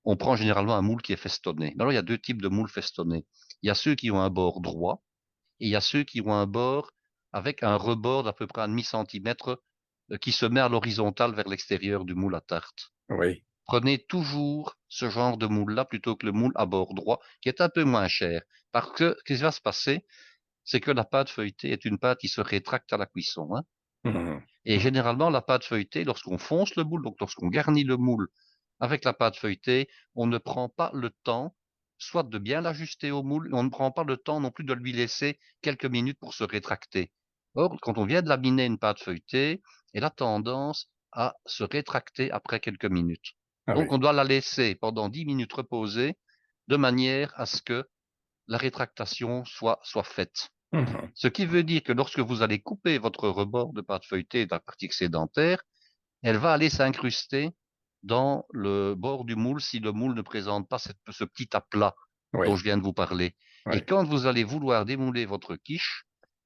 A: on prend généralement un moule qui est festonné. Alors, il y a 2 types de moules festonnés. Il y a ceux qui ont un bord droit et il y a ceux qui ont un bord avec un rebord d'à peu près 1/2 centimètre qui se met à l'horizontale vers l'extérieur du moule à tarte.
B: Oui.
A: Prenez toujours ce genre de moule-là plutôt que le moule à bord droit, qui est un peu moins cher. Parce que, ce qui va se passer, c'est que la pâte feuilletée est une pâte qui se rétracte à la cuisson, hein.
B: Mhm.
A: Et
B: Mhm.
A: généralement, la pâte feuilletée, lorsqu'on fonce le moule, donc lorsqu'on garnit le moule avec la pâte feuilletée, on ne prend pas le temps, soit de bien l'ajuster au moule, on ne prend pas le temps non plus de lui laisser quelques minutes pour se rétracter. Or, quand on vient de laminer une pâte feuilletée, elle a tendance à se rétracter après quelques minutes.
B: Ah
A: Donc,
B: oui.
A: on doit la laisser pendant 10 minutes reposer de manière à ce que la rétractation soit faite.
B: Mhm.
A: Ce qui veut dire que lorsque vous allez couper votre rebord de pâte feuilletée de la partie excédentaire, elle va aller s'incruster dans le bord du moule si le moule ne présente pas ce petit aplat dont
B: Oui.
A: je viens de vous parler. Et
B: Oui.
A: quand vous allez vouloir démouler votre quiche,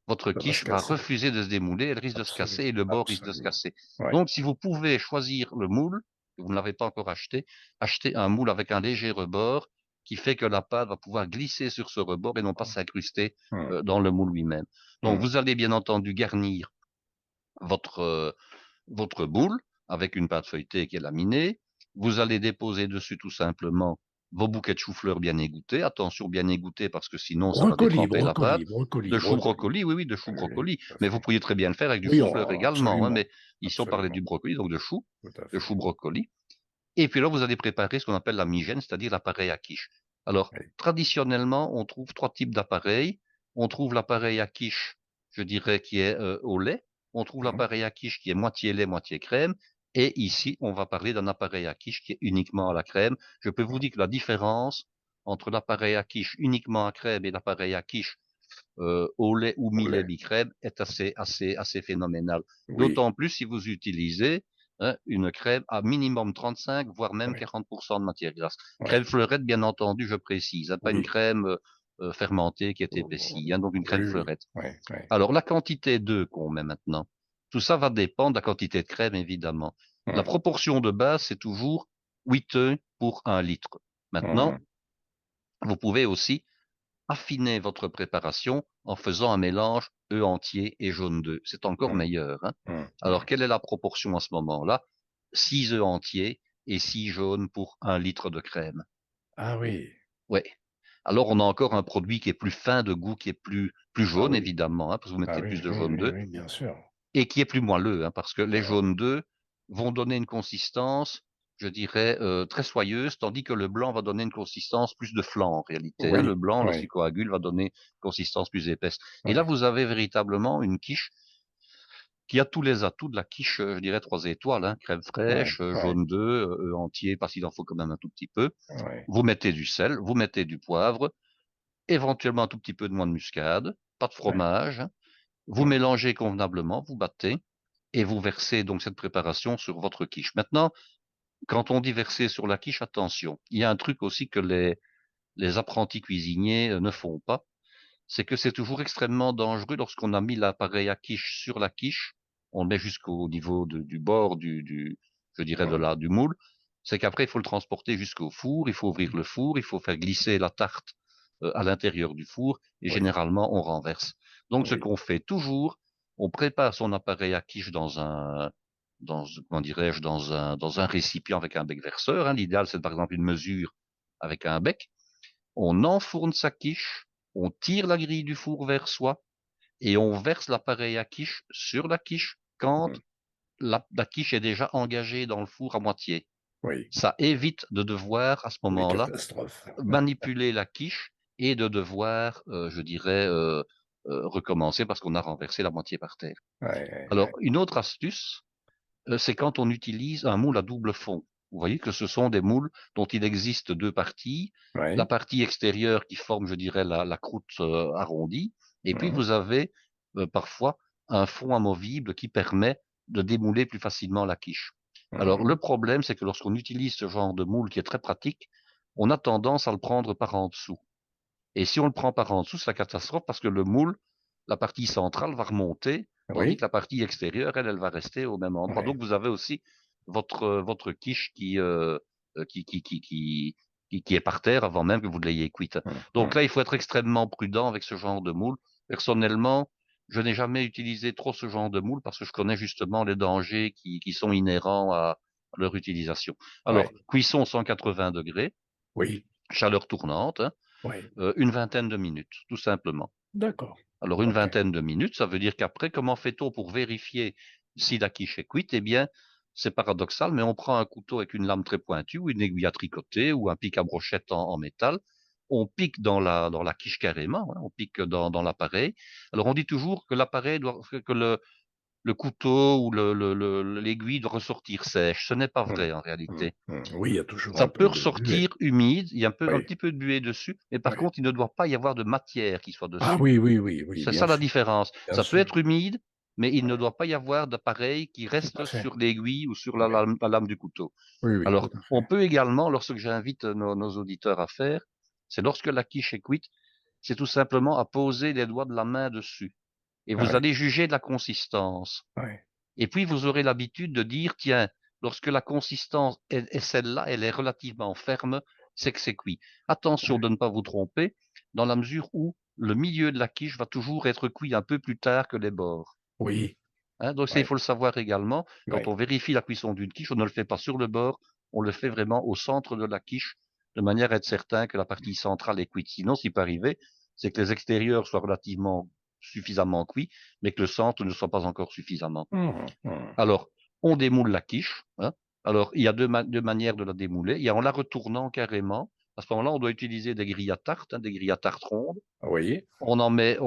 A: votre
B: Ça va se
A: quiche va
B: casser.
A: refuser de se démouler, elle risque de se casser et le bord risque de se
B: Absolument.
A: casser.
B: Ouais.
A: Donc, si vous pouvez choisir le moule, vous ne l'avez pas encore acheté, achetez un moule avec un léger rebord qui fait que la pâte va pouvoir glisser sur ce rebord et non pas s'incruster dans le moule lui-même. Donc, vous allez bien entendu garnir votre, votre boule avec une pâte feuilletée qui est laminée. Vous allez déposer dessus tout simplement vos bouquets de chou-fleur bien égouttés. Attention, bien égouttés parce que sinon ça va
B: Brocoli,
A: détremper la pâte.
B: brocoli,
A: De chou
B: brocoli.
A: brocoli, oui, de chou
B: Oui,
A: brocoli.
B: tout à
A: Mais vous
B: fait.
A: pourriez très bien le faire avec du
B: Oui,
A: chou-fleur également.
B: absolument,
A: Mais ici, on parlait
B: absolument,
A: du brocoli, donc
B: tout à
A: de
B: fait.
A: chou brocoli. Et puis là, vous allez préparer ce qu'on appelle la migène, c'est-à-dire l'appareil à quiche. Alors,
B: Oui.
A: traditionnellement, on trouve trois types d'appareils. On trouve l'appareil à quiche, je dirais, qui est au lait. On trouve l'appareil à quiche qui est moitié lait, moitié crème. Et ici, on va parler d'un appareil à quiche qui est uniquement à la crème. Je peux vous dire que la différence entre l'appareil à quiche uniquement à crème et l'appareil à quiche au lait ou
B: Au
A: mi-lait,
B: lait.
A: mi-crème est assez phénoménal.
B: Oui,
A: D'autant plus si vous utilisez une crème à minimum 35, voire même
B: oui,
A: 40% de matière grasse.
B: oui,
A: Crème fleurette, bien entendu, je précise, pas une
B: oui.
A: crème fermentée qui est épaissie, donc une crème
B: Oui, oui,
A: fleurette.
B: oui, oui.
A: Alors, la quantité d'œufs qu'on met maintenant, tout ça va dépendre de la quantité de crème, évidemment. La
B: Hum,
A: proportion de base, c'est toujours 8 œufs pour 1 litre. Maintenant,
B: hum,
A: vous pouvez aussi affiner votre préparation en faisant un mélange œufs entiers et jaune d'œuf. C'est encore
B: hum,
A: meilleur. Alors,
B: hum.
A: quelle est la proportion à ce moment-là? 6 œufs entiers et 6 jaunes pour 1 litre de crème.
B: Ah oui,
A: Ouais. Alors, on a encore un produit qui est plus fin de goût, qui est plus
B: ah
A: jaune,
B: oui,
A: évidemment, parce que vous
B: ah
A: mettez
B: oui,
A: plus de
B: oui,
A: jaune
B: oui,
A: d'œuf,
B: oui, bien sûr.
A: et qui est plus moelleux, parce que les
B: Hum,
A: jaunes d'œufs vont donner une consistance, je dirais, très soyeuse, tandis que le blanc va donner une consistance plus de flan en réalité. Le
B: Oui,
A: blanc,
B: oui,
A: lorsqu'il coagule, va donner une consistance plus épaisse. Et là,
B: oui,
A: vous avez véritablement une quiche qui a tous les atouts de la quiche, je dirais, 3 étoiles, crème
B: oui,
A: fraîche,
B: oui,
A: jaune d'œuf, œuf entier, parce qu'il en faut quand même un tout petit peu.
B: oui,
A: Vous mettez du sel, vous mettez du poivre, éventuellement un tout petit peu de noix de muscade, pas de
B: oui.
A: fromage. Vous
B: Hum,
A: mélangez convenablement, vous battez et vous versez donc cette préparation sur votre quiche. Maintenant, quand on dit verser sur la quiche, attention, il y a un truc aussi que les apprentis cuisiniers ne font pas, c'est que c'est toujours extrêmement dangereux lorsqu'on a mis l'appareil à quiche sur la quiche, on le met jusqu'au niveau du bord je dirais
B: hum.
A: du moule, c'est qu'après il faut le transporter jusqu'au four, il faut ouvrir le four, il faut faire glisser la tarte à l'intérieur du four et
B: Oui,
A: généralement on renverse. Donc ce
B: oui.
A: qu'on fait toujours, on prépare son appareil à quiche comment dirais-je, dans un récipient avec un bec verseur. L'idéal c'est par exemple une mesure avec un bec. On enfourne sa quiche, on tire la grille du four vers soi et on verse l'appareil à quiche sur la quiche quand
B: Hum,
A: la quiche est déjà engagée dans le four à moitié.
B: oui,
A: Ça évite de devoir, à ce
B: les
A: moment-là,
B: catastrophes.
A: manipuler la quiche et de devoir, je dirais, recommencer parce qu'on a renversé la moitié par terre.
B: Ouais,
A: Alors,
B: ouais,
A: une autre astuce, c'est quand on utilise un moule à double fond. Vous voyez que ce sont des moules dont il existe deux parties. La
B: ouais,
A: partie extérieure qui forme, je dirais, la croûte arrondie. Et puis,
B: hum,
A: vous avez parfois un fond amovible qui permet de démouler plus facilement la quiche. Alors, le
B: hum.
A: problème, c'est que lorsqu'on utilise ce genre de moule qui est très pratique, on a tendance à le prendre par en dessous. Et si on le prend par en dessous, c'est la catastrophe parce que le moule, la partie centrale va remonter, tandis que
B: Oui,
A: la partie extérieure, elle va rester au même endroit.
B: ouais.
A: Donc vous avez aussi votre quiche euh, qui, qui, qui, qui, qui est par terre avant même que vous l'ayez cuite. Donc là, il faut être extrêmement prudent avec ce genre de moule. Personnellement, je n'ai jamais utilisé trop ce genre de moule parce que je connais justement les dangers qui sont inhérents à leur utilisation. Alors,
B: Ouais,
A: cuisson 180 degrés,
B: oui,
A: chaleur tournante,
B: oui.
A: une vingtaine de minutes, tout simplement.
B: D'accord.
A: Alors, une
B: OK.
A: vingtaine de minutes, ça veut dire qu'après, comment fait-on pour vérifier si la quiche est cuite? Eh bien, c'est paradoxal, mais on prend un couteau avec une lame très pointue ou une aiguille à tricoter ou un pic à brochette en métal. On pique dans la quiche carrément, on pique dans l'appareil. Alors, on dit toujours que l'appareil doit, que le couteau ou l'aiguille doit ressortir sèche. Ce n'est pas
B: Mmh.
A: vrai en
B: Mmh.
A: réalité.
B: Mmh. Oui, il y a toujours
A: Ça
B: un
A: peut
B: peu de buée.
A: ressortir humide, il y a un
B: Oui,
A: petit peu de buée dessus, mais par
B: oui.
A: contre, il ne doit pas y avoir de matière qui soit
B: Ah
A: dessus.
B: oui, oui, oui, oui,
A: C'est
B: bien
A: ça la
B: sûr,
A: différence.
B: bien
A: Ça peut
B: sûr.
A: être humide, mais il ne
B: Ouais,
A: doit pas y avoir d'appareil qui
B: tout à
A: reste
B: fait.
A: sur l'aiguille ou sur
B: Oui,
A: la lame du couteau.
B: oui, oui, tout
A: Alors,
B: à
A: on
B: fait.
A: peut également, lorsque j'invite nos auditeurs à faire, c'est lorsque la quiche est cuite, c'est tout simplement à poser les doigts de la main dessus et
B: Ah
A: vous
B: oui,
A: allez juger de la consistance.
B: ouais,
A: Et puis, vous aurez l'habitude de dire, tiens, lorsque la consistance est celle-là, elle est relativement ferme, c'est que c'est cuit. Attention
B: ouais.
A: de ne pas vous tromper, dans la mesure où le milieu de la quiche va toujours être cuit un peu plus tard que les bords.
B: Oui,
A: Hein, donc ça, il
B: ouais,
A: faut le savoir également. Quand
B: ouais.
A: on vérifie la cuisson d'une quiche, on ne le fait pas sur le bord, on le fait vraiment au centre de la quiche, de manière à être certain que la partie centrale est cuite. Sinon, ce qui peut arriver, c'est que les extérieurs soient relativement suffisamment cuits, mais que le centre ne soit pas encore suffisamment.
B: Mmh, mmh.
A: Alors, on démoule la quiche, hein. Alors, il y a deux manières de la démouler. Il y a en la retournant carrément. À ce moment-là, on doit utiliser des grilles à tarte, hein, des grilles à tarte rondes.
B: Oui,
A: On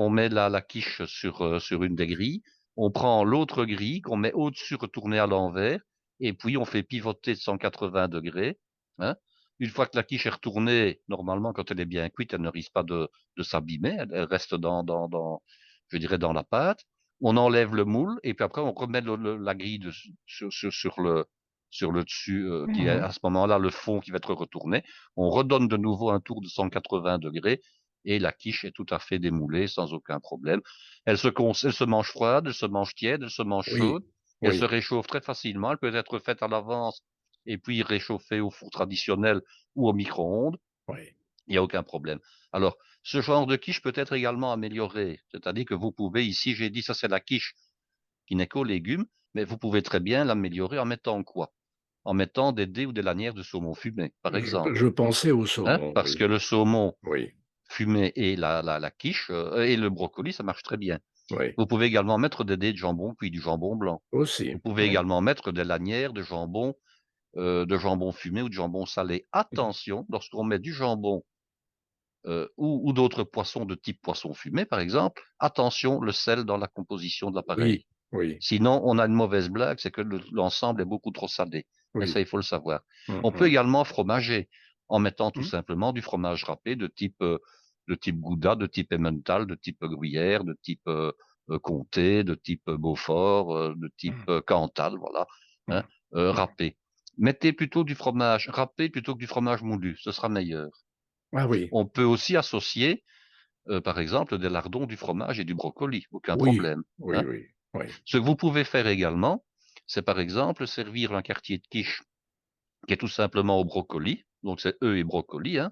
A: met la quiche sur une des grilles. On prend l'autre grille qu'on met au-dessus, retournée à l'envers, et puis on fait pivoter de 180 degrés, hein. Une fois que la quiche est retournée, normalement, quand elle est bien cuite, elle ne risque pas de s'abîmer. Elle reste je dirais, dans la pâte. On enlève le moule, et puis après, on remet la grille sur le dessus, qui est
B: mmh.
A: à ce moment-là le fond qui va être retourné. On redonne de nouveau un tour de 180 degrés, et la quiche est tout à fait démoulée sans aucun problème. Elle se mange froide, elle se mange tiède, elle se mange
B: Oui,
A: chaude, elle se
B: oui,
A: réchauffe très facilement. Elle peut être faite à l'avance et puis réchauffée au four traditionnel ou au micro-ondes.
B: oui,
A: Il n'y a aucun problème. Alors, ce genre de quiche peut être également amélioré. C'est-à-dire que vous pouvez, ici, j'ai dit ça c'est la quiche qui n'est qu'aux légumes, mais vous pouvez très bien l'améliorer en mettant quoi? En mettant des dés ou des lanières de saumon fumé, par exemple.
B: je pensais au
A: Hein?
B: saumon,
A: Parce
B: oui,
A: que le saumon
B: oui,
A: fumé et la quiche et le brocoli, ça marche très bien.
B: oui,
A: Vous pouvez également mettre des dés de jambon, puis du jambon blanc.
B: aussi,
A: Vous pouvez
B: oui.
A: également mettre des lanières de jambon fumé ou de jambon salé. Attention, lorsqu'on met du jambon ou d'autres poissons de type poisson fumé, par exemple, attention le sel dans la composition de
B: Oui,
A: l'appareil.
B: oui,
A: Sinon, on a une mauvaise blague, c'est que l'ensemble est beaucoup trop salé. Et ça,
B: oui.
A: il faut le savoir.
B: Mmh
A: On peut
B: mh.
A: également fromager en mettant tout
B: Mmh.
A: simplement du fromage râpé de type Gouda, de type Emmental, de type Gruyère, de type Comté, de type Beaufort, de type
B: Mmh.
A: Cantal, voilà, hein,
B: Mmh. Ouais.
A: râpé. Mettez plutôt du fromage râpé plutôt que du fromage moulu, ce sera meilleur.
B: Ah oui,
A: On peut aussi associer, par exemple, des lardons, du fromage et du brocoli, aucun
B: oui,
A: problème,
B: oui,
A: hein.
B: oui, oui.
A: Ce que vous pouvez faire également, c'est par exemple servir un quartier de quiche qui est tout simplement au brocoli, donc c'est œufs et brocoli, hein,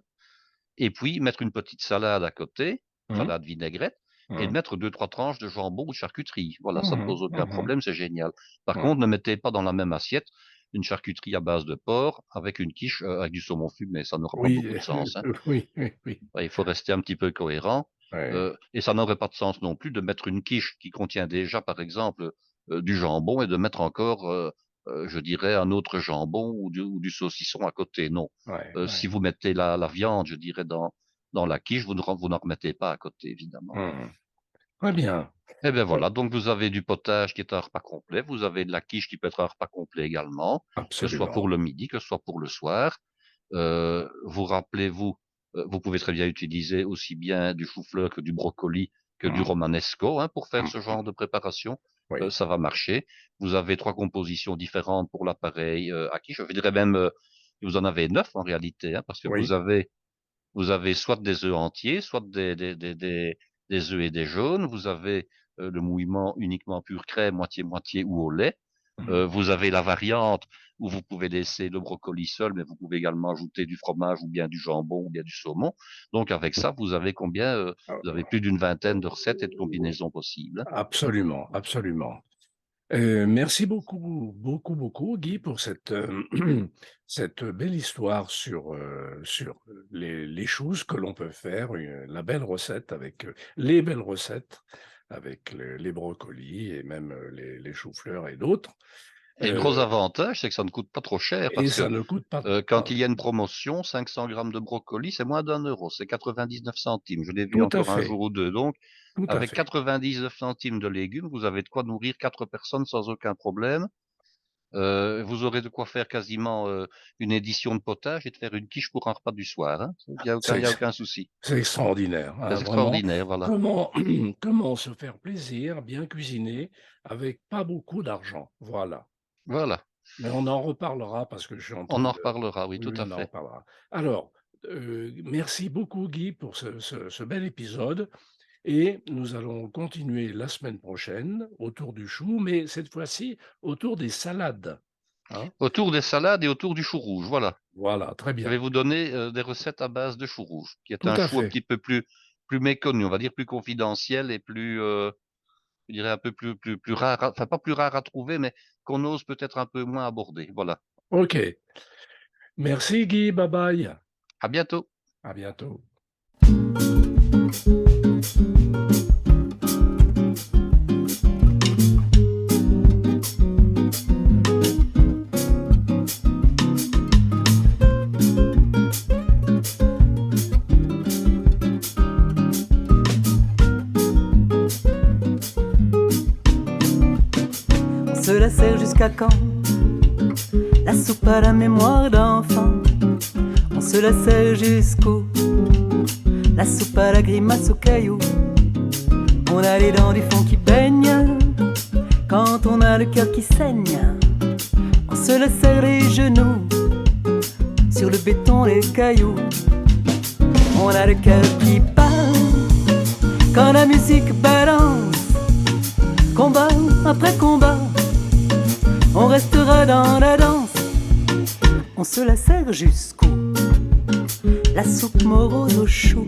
A: et puis mettre une petite salade à côté,
B: Mmh.
A: salade vinaigrette, et
B: Mmh.
A: mettre deux trois tranches de jambon ou de charcuterie. Voilà, ça ne
B: Mmh
A: pose aucun
B: mh. Mmh.
A: problème, c'est génial. Par
B: Mmh.
A: contre, ne mettez pas dans la même assiette une charcuterie à base de porc avec une quiche avec du saumon fumé, ça n'aura pas
B: Oui,
A: beaucoup de sens, hein.
B: oui, oui, oui.
A: Ouais, il faut rester un petit peu cohérent,
B: Ouais.
A: et ça n'aurait pas de sens non plus de mettre une quiche qui contient déjà, par exemple, du jambon et de mettre encore, je dirais un autre jambon ou du saucisson à côté. Non,
B: Ouais,
A: si
B: ouais.
A: vous mettez la viande, je dirais dans la quiche, vous n'en remettez pas à côté évidemment.
B: Mmh. Très bien.
A: Et bien
B: Heu,
A: voilà, donc vous avez du potage qui est un repas complet, vous avez de la quiche qui peut être un repas complet également, que ce soit
B: absolument.
A: pour le midi, que ce soit pour le soir. Vous rappelez-vous, vous pouvez très bien utiliser aussi bien du chou-fleur que du brocoli, que du
B: Mmh.
A: romanesco, hein, pour faire
B: Mmh
A: ce
B: mh.
A: genre de préparation.
B: Oui,
A: Ça va marcher. Vous avez 3 compositions différentes pour l'appareil, à quiche. Je dirais même, vous en avez 9 en réalité, hein, parce que
B: oui.
A: vous avez soit des œufs entiers, soit des œufs et des jaunes. Vous avez le mouillement uniquement pure crème, moitié-moitié ou au lait.
B: Mmh.
A: Vous avez la variante où vous pouvez laisser le brocoli seul, mais vous pouvez également ajouter du fromage ou bien du jambon ou bien du saumon. Donc avec ça, vous avez combien vous avez plus d'une vingtaine de recettes et de combinaisons possibles.
B: Absolument, absolument. Merci beaucoup, beaucoup, beaucoup, Guy, pour cette, cette belle histoire sur les choses que l'on peut faire, la belle recette avec, les belles recettes avec les brocolis et même, les choux-fleurs et d'autres.
A: Et le gros
B: Heu
A: avantage, c'est que ça ne coûte pas trop cher
B: et
A: parce
B: ça
A: que
B: ne coûte pas
A: quand il y a une promotion, 500 grammes de brocoli, c'est moins d'1 euro, c'est 99 centimes. Je l'ai vu
B: tout à
A: encore un jour
B: fait,
A: ou deux. Donc,
B: tout à
A: avec
B: fait.
A: 99 centimes de légumes, vous avez de quoi nourrir 4 personnes sans aucun problème. Vous aurez de quoi faire quasiment une édition de potage et de faire une quiche pour un repas du soir, hein.
B: C'est
A: Il y a
B: ex
A: aucun souci.
B: c'est extraordinaire, hein,
A: C'est
B: vraiment.
A: extraordinaire, voilà.
B: Comment comment se faire plaisir, bien cuisiner, avec pas beaucoup d'argent, voilà.
A: Voilà.
B: Mais on en reparlera parce que je suis en
A: On
B: train
A: en
B: de
A: reparlera, oui,
B: oui,
A: tout
B: oui,
A: à
B: on en
A: fait.
B: reparlera. Alors, merci beaucoup Guy pour ce bel épisode Et nous allons continuer la semaine prochaine autour du chou, mais cette fois-ci autour des salades. Hein.
A: Autour des salades et autour du chou rouge, voilà.
B: Voilà, très
A: Je vais
B: bien.
A: vous donner des recettes à base de chou rouge, qui est
B: Tout
A: un
B: à
A: chou un
B: fait.
A: petit peu plus méconnu, on va dire plus confidentiel et plus, je dirais un peu plus rare, enfin pas plus rare à trouver, mais qu'on ose peut-être un peu moins aborder. Voilà.
B: OK. Merci Guy, bye bye.
A: À bientôt.
B: À bientôt.
C: On se la sert jusqu'à quand? La soupe à la mémoire d'enfant. On se la sert jusqu'où? La soupe à la grimace aux cailloux. On a les dents du fond qui baignent quand on a le cœur qui saigne. On se la serre les genoux sur le béton, les cailloux. On a le cœur qui bat quand la musique balance. Combat après combat, on restera dans la danse. On se la serre jusqu'où? La soupe morose au chou.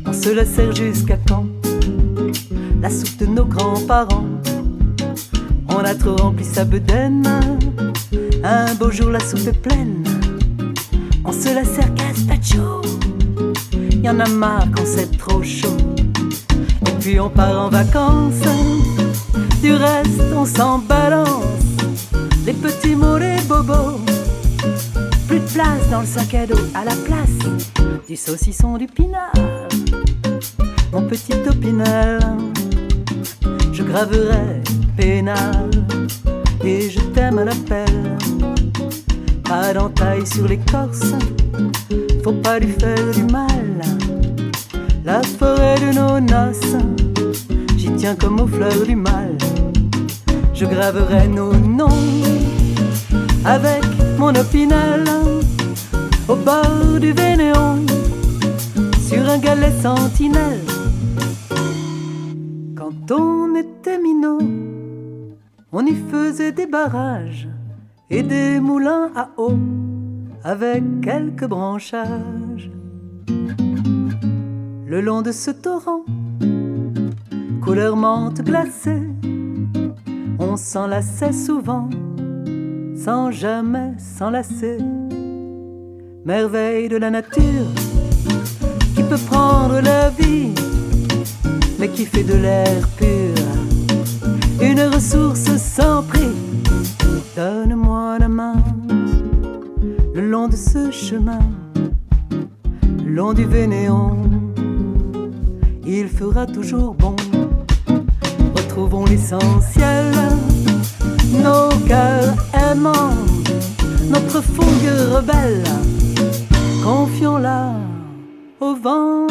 C: On se la serre jusqu'à quand? La soupe de nos grands-parents. On a trop rempli sa bedaine. Un beau jour la soupe est pleine. On se la sert gazpacho. Y en a marre quand c'est trop chaud. Et puis on part en vacances. Du reste on s'en balance. Les petits mots, les bobos. Plus de place dans le sac à dos. À la place du saucisson, du pinard. Mon petit opinel, je graverai pénal. Et je t'aime à l'appel. Pas d'entaille sur l'écorce, faut pas lui faire du mal. La forêt de nos noces, j'y tiens comme aux fleurs du mal. Je graverai nos noms avec mon opinel au bord du Vénéon, sur un galet sentinelle. Quand on était minot, on y faisait des barrages et des moulins à eau avec quelques branchages. Le long de ce torrent, couleur menthe glacée, on s'enlaçait souvent, sans jamais s'enlacer. Merveille de la nature, qui peut prendre la vie, mais qui fait de l'air pur une ressource sans prix. Donne-moi la main, le long de ce chemin, le long du Vénéon, il fera toujours bon. Retrouvons l'essentiel, nos cœurs aimants, notre fougue rebelle, confions-la au vent.